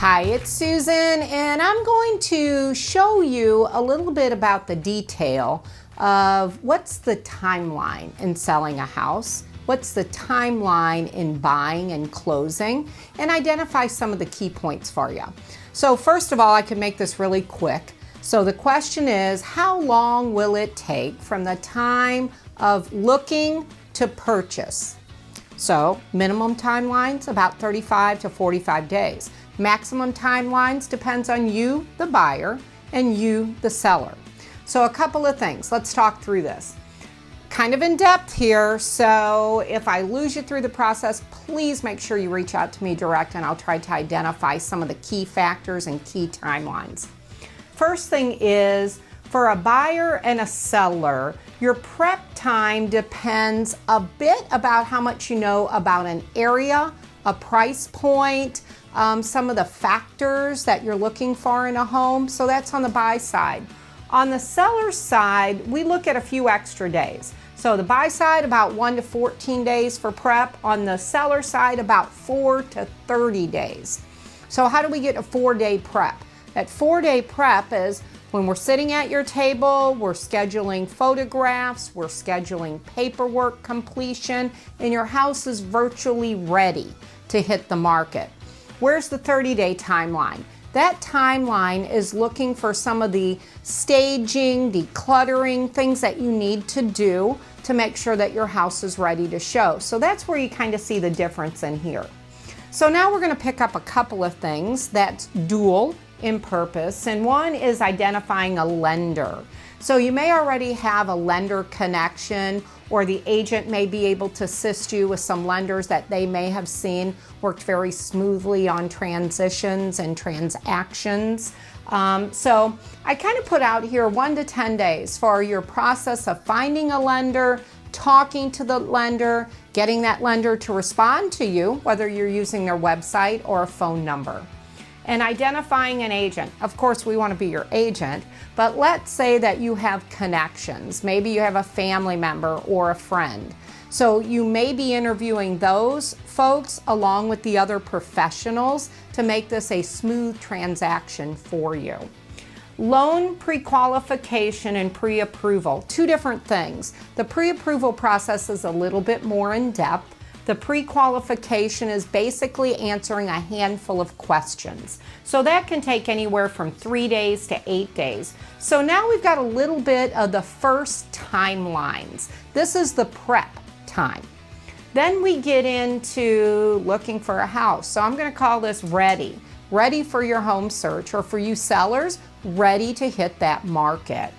Hi, it's Susan, and I'm going to show you a little bit about the detail of what's the timeline in selling a house, what's the timeline in buying and closing, and identify some of the key points for you. So first of all, I can make this really quick. So the question is, how long will it take from the time of looking to purchase? So minimum timelines, about 35 to 45 days. Maximum timelines depends on you, the buyer, and you, the seller. So a couple of things. Let's talk through this. Kind of in depth here, so if I lose you through the process, please make sure you reach out to me direct and I'll try to identify some of the key factors and key timelines. First thing is, for a buyer and a seller, your prep time depends a bit about how much you know about an area, a price point, some of the factors that you're looking for in a home. So that's on the buy side. On the seller side, we look at a few extra days. So the buy side, about 1 to 14 days for prep. On the seller side, about 4 to 30 days. So how do we get a 4-day prep? That 4-day prep is when we're sitting at your table, we're scheduling photographs, we're scheduling paperwork completion, and your house is virtually ready to hit the market. Where's the 30-day timeline? That timeline is looking for some of the staging, decluttering, things that you need to do to make sure that your house is ready to show. So that's where you kind of see the difference in here. So now we're going to pick up a couple of things that's dual in purpose, and one is identifying a lender. So you may already have a lender connection, or the agent may be able to assist you with some lenders that they may have seen worked very smoothly on transitions and transactions. So I kind of put out here 1 to 10 days for your process of finding a lender, talking to the lender, getting that lender to respond to you, whether you're using their website or a phone number. And identifying an agent. Of course, we want to be your agent, but let's say that you have connections. Maybe you have a family member or a friend. So you may be interviewing those folks along with the other professionals to make this a smooth transaction for you. Loan pre-qualification and pre-approval, two different things. The pre-approval process is a little bit more in depth. The pre-qualification is basically answering a handful of questions. So that can take anywhere from 3 days to 8 days. So now we've got a little bit of the first timelines. This is the prep time. Then we get into looking for a house. So I'm going to call this ready. Ready for your home search, or for you sellers, ready to hit that market.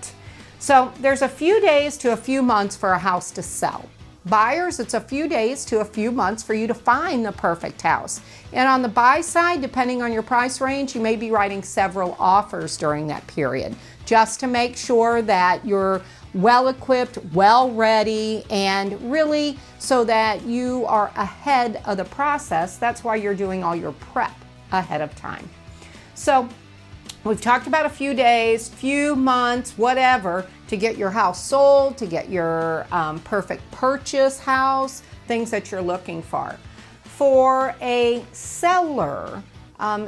So there's a few days to a few months for a house to sell. Buyers, it's a few days to a few months for you to find the perfect house. And on the buy side, depending on your price range, you may be writing several offers during that period, just to make sure that you're well equipped, well ready, and really so that you are ahead of the process. That's why you're doing all your prep ahead of time. So we've talked about a few days, few months, whatever, to get your house sold, to get your perfect purchase house, things that you're looking for. For a seller,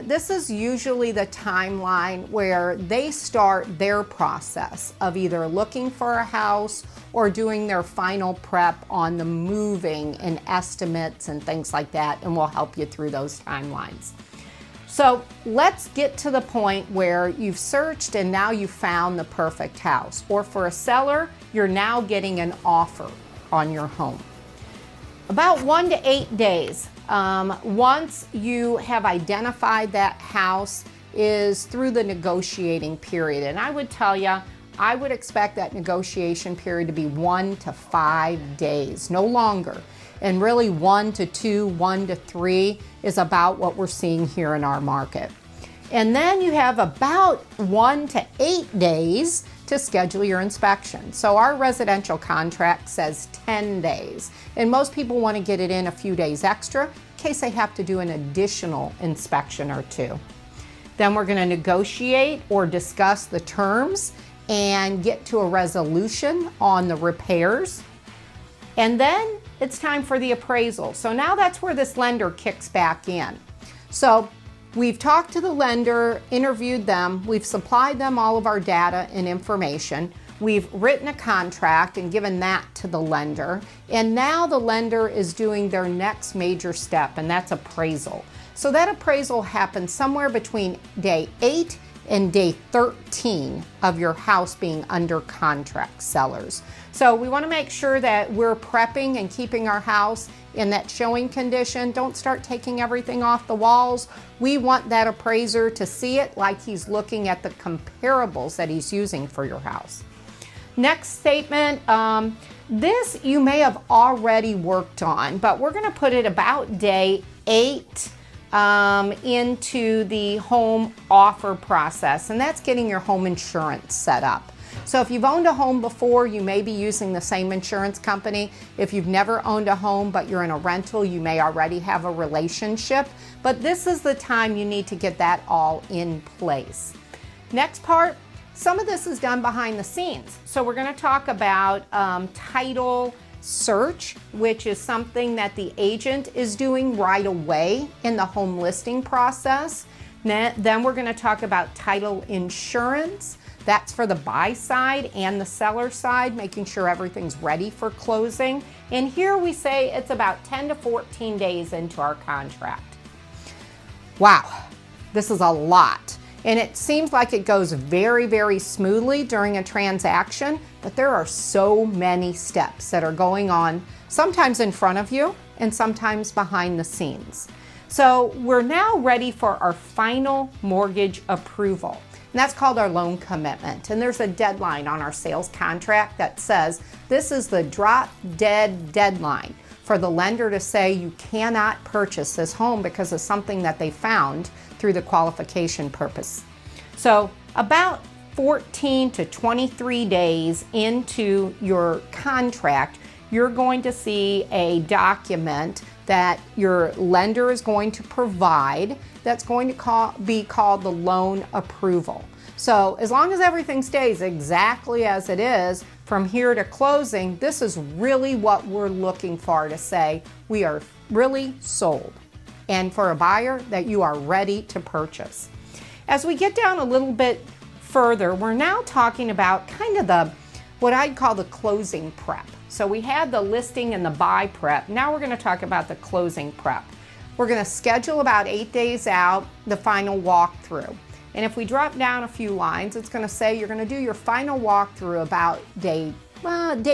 this is usually the timeline where they start their process of either looking for a house or doing their final prep on the moving and estimates and things like that, and we'll help you through those timelines. So let's get to the point where you've searched and now you found the perfect house. Or for a seller, you're now getting an offer on your home. About 1 to 8 days, once you have identified that house, is through the negotiating period. And I would tell you, I would expect that negotiation period to be 1 to 5 days, no longer. And really 1 to 2, 1 to 3 is about what we're seeing here in our market. And then you have about 1 to 8 days to schedule your inspection. So our residential contract says 10 days. And most people want to get it in a few days extra in case they have to do an additional inspection or two. Then we're going to negotiate or discuss the terms and get to a resolution on the repairs. And then it's time for the appraisal. So now that's where this lender kicks back in. So We've talked to the lender, interviewed them, we've supplied them all of our data and information. We've written a contract and given that to the lender. And now the lender is doing their next major step, and that's appraisal. So that appraisal happens somewhere between day 8 and day 13 of your house being under contract, sellers. So we want to make sure that we're prepping and keeping our house in that showing condition. Don't start taking everything off the walls. We want that appraiser to see it like he's looking at the comparables that he's using for your house. Next statement, this you may have already worked on, but we're going to put it about day 8 into the home offer process, and that's getting your home insurance set up. So if you've owned a home before, you may be using the same insurance company. If you've never owned a home but you're in a rental, you may already have a relationship, but this is the time you need to get that all in place. Next part, some of this is done behind the scenes. So we're going to talk about title search, which is something that the agent is doing right away in the home listing process. Then we're going to talk about title insurance. That's for the buy side and the seller side, making sure everything's ready for closing. And here we say it's about 10 to 14 days into our contract. Wow, this is a lot. And it seems like it goes very, very smoothly during a transaction, but there are so many steps that are going on, sometimes in front of you and sometimes behind the scenes. So we're now ready for our final mortgage approval. And that's called our loan commitment. And there's a deadline on our sales contract that says this is the drop dead deadline for the lender to say you cannot purchase this home because of something that they found through the qualification purpose. So about 14 to 23 days into your contract, you're going to see a document that your lender is going to provide that's going to be called the loan approval. So as long as everything stays exactly as it is from here to closing, this is really what we're looking for to say we are really sold. And for a buyer, that you are ready to purchase. As we get down a little bit further, we're now talking about kind of what I'd call the closing prep. So we had the listing and the buy prep. Now we're going to talk about the closing prep. We're going to schedule about 8 days out the final walkthrough. And if we drop down a few lines, it's going to say you're going to do your final walkthrough about day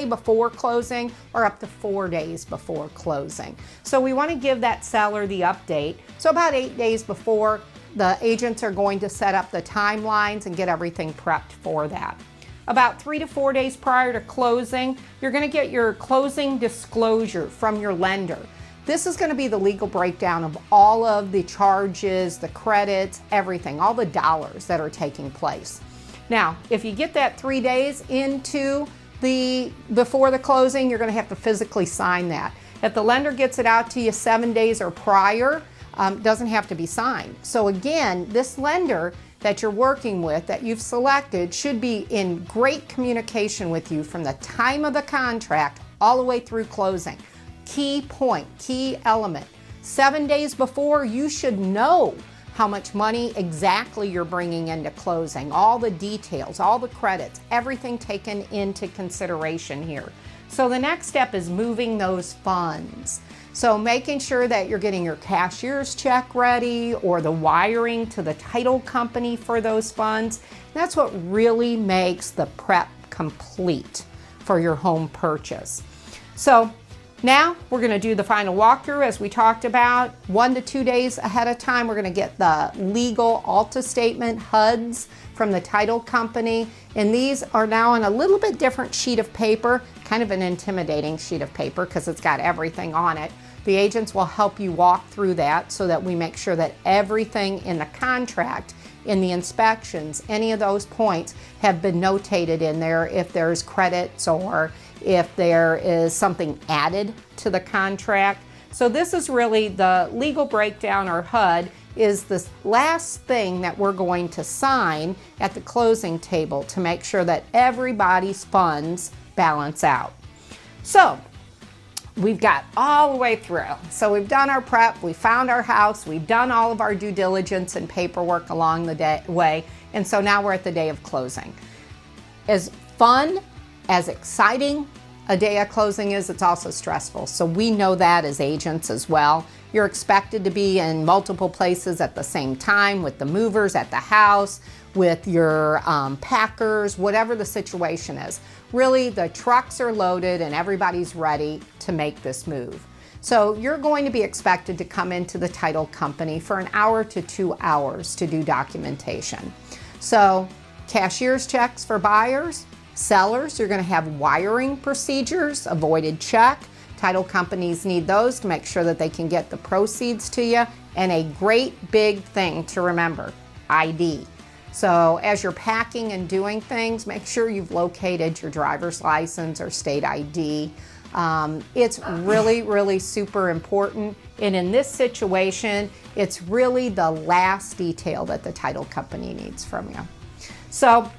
before closing or up to 4 days before closing. So we want to give that seller the update. So about 8 days before, the agents are going to set up the timelines and get everything prepped for that. About 3 to 4 days prior to closing, you're going to get your closing disclosure from your lender. This is going to be the legal breakdown of all of the charges, the credits, everything, all the dollars that are taking place. Now, if you get that 3 days into before the closing, you're going to have to physically sign that. If the lender gets it out to you 7 days or prior, doesn't have to be signed. So again, this lender that you're working with, that you've selected, should be in great communication with you from the time of the contract all the way through closing. Key point, key element. 7 days before, you should know how much money exactly you're bringing into closing, all the details, all the credits, everything taken into consideration here. So the next step is moving those funds. So making sure that you're getting your cashier's check ready or the wiring to the title company for those funds. That's what really makes the prep complete for your home purchase. So now we're going to do the final walkthrough as we talked about. 1 to 2 days ahead of time, we're going to get the legal Alta statement, HUDs from the title company. And these are now on a little bit different sheet of paper, kind of an intimidating sheet of paper because it's got everything on it. The agents will help you walk through that so that we make sure that everything in the contract, in the inspections, any of those points have been notated in there if there's credits or if there is something added to the contract. So this is really the legal breakdown, or HUD, is the last thing that we're going to sign at the closing table to make sure that everybody's funds balance out. So we've got all the way through. So we've done our prep, we found our house, we've done all of our due diligence and paperwork along the way, and so now we're at the day of closing. As fun, as exciting a day of closing is, it's also stressful. So we know that as agents as well. You're expected to be in multiple places at the same time, with the movers at the house, with your packers, whatever the situation is. Really, the trucks are loaded and everybody's ready to make this move. So you're going to be expected to come into the title company for an hour to 2 hours to do documentation. So cashier's checks for buyers, sellers, you're going to have wiring procedures, a voided check. Title companies need those to make sure that they can get the proceeds to you. And a great big thing to remember, ID. So as you're packing and doing things, make sure you've located your driver's license or state ID. It's really, really super important. And in this situation, it's really the last detail that the title company needs from you. So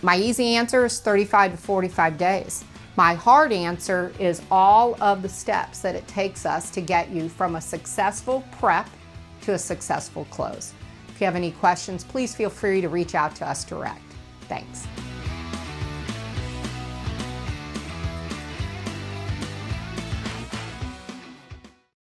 my easy answer is 35 to 45 days. My hard answer is all of the steps that it takes us to get you from a successful prep to a successful close. If you have any questions, please feel free to reach out to us direct. Thanks.